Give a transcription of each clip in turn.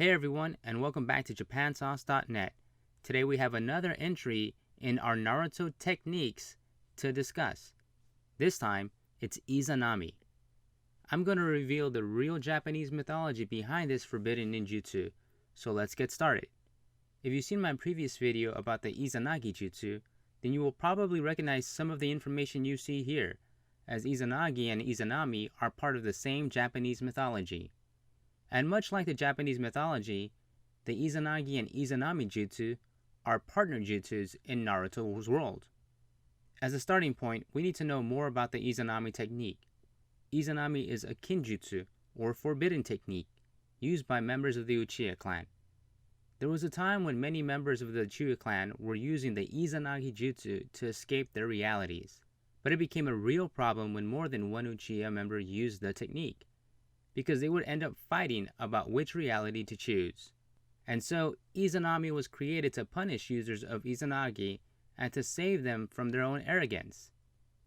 Hey everyone, and welcome back to JapanSauce.net. Today we have another entry in our Naruto techniques to discuss. This time, it's Izanami. I'm going to reveal the real Japanese mythology behind this forbidden ninjutsu, so let's get started. If you've seen my previous video about the Izanagi jutsu, then you will probably recognize some of the information you see here, as Izanagi and Izanami are part of the same Japanese mythology. And much like the Japanese mythology, the Izanagi and Izanami jutsu are partner jutsus in Naruto's world. As a starting point, we need to know more about the Izanami technique. Izanami is a kinjutsu, or forbidden technique, used by members of the Uchiha clan. There was a time when many members of the Uchiha clan were using the Izanagi jutsu to escape their realities, but it became a real problem when more than one Uchiha member used the technique, because they would end up fighting about which reality to choose. And so, Izanami was created to punish users of Izanagi and to save them from their own arrogance.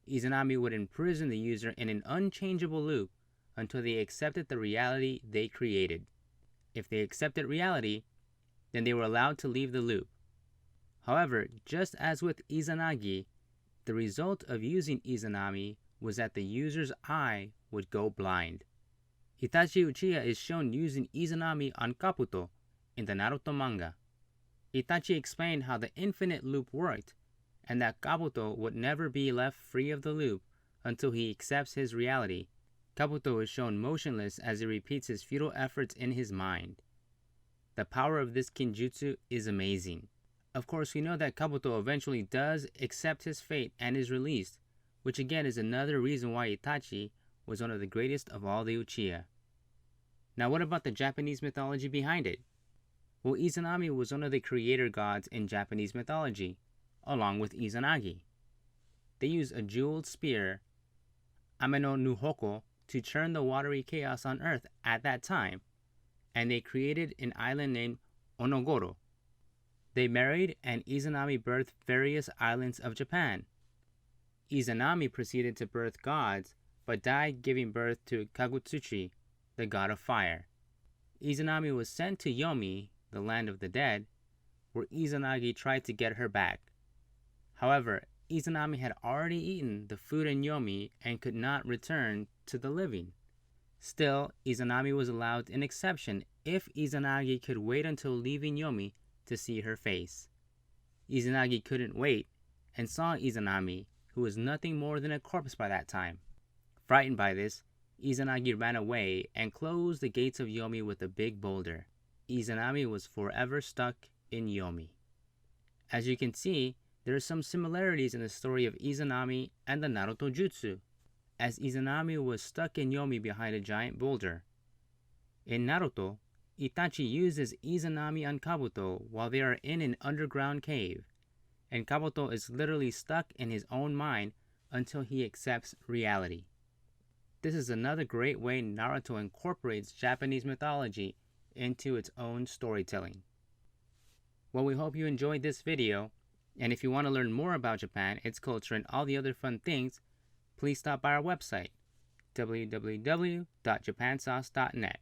Izanami would imprison the user in an unchangeable loop until they accepted the reality they created. If they accepted reality, then they were allowed to leave the loop. However, just as with Izanagi, the result of using Izanami was that the user's eye would go blind. Itachi Uchiha is shown using Izanami on Kabuto in the Naruto manga. Itachi explained how the infinite loop worked, and that Kabuto would never be left free of the loop until he accepts his reality. Kabuto is shown motionless as he repeats his futile efforts in his mind. The power of this kinjutsu is amazing. Of course, we know that Kabuto eventually does accept his fate and is released, which again is another reason why Itachi was one of the greatest of all the Uchiha. Now, what about the Japanese mythology behind it? Well, Izanami was one of the creator gods in Japanese mythology, along with Izanagi. They used a jeweled spear, Ame no Nuhoko, to churn the watery chaos on Earth at that time, and they created an island named Onogoro. They married, and Izanami birthed various islands of Japan. Izanami proceeded to birth gods, but died giving birth to Kagutsuchi, the god of fire. Izanami was sent to Yomi, the land of the dead, where Izanagi tried to get her back. However, Izanami had already eaten the food in Yomi and could not return to the living. Still, Izanami was allowed an exception if Izanagi could wait until leaving Yomi to see her face. Izanagi couldn't wait and saw Izanami, who was nothing more than a corpse by that time. Frightened by this, Izanagi ran away and closed the gates of Yomi with a big boulder. Izanami was forever stuck in Yomi. As you can see, there are some similarities in the story of Izanami and the Naruto jutsu, as Izanami was stuck in Yomi behind a giant boulder. In Naruto, Itachi uses Izanami on Kabuto while they are in an underground cave, and Kabuto is literally stuck in his own mind until he accepts reality. This is another great way Naruto incorporates Japanese mythology into its own storytelling. Well, we hope you enjoyed this video, and if you want to learn more about Japan, its culture, and all the other fun things, please stop by our website, www.japansauce.net.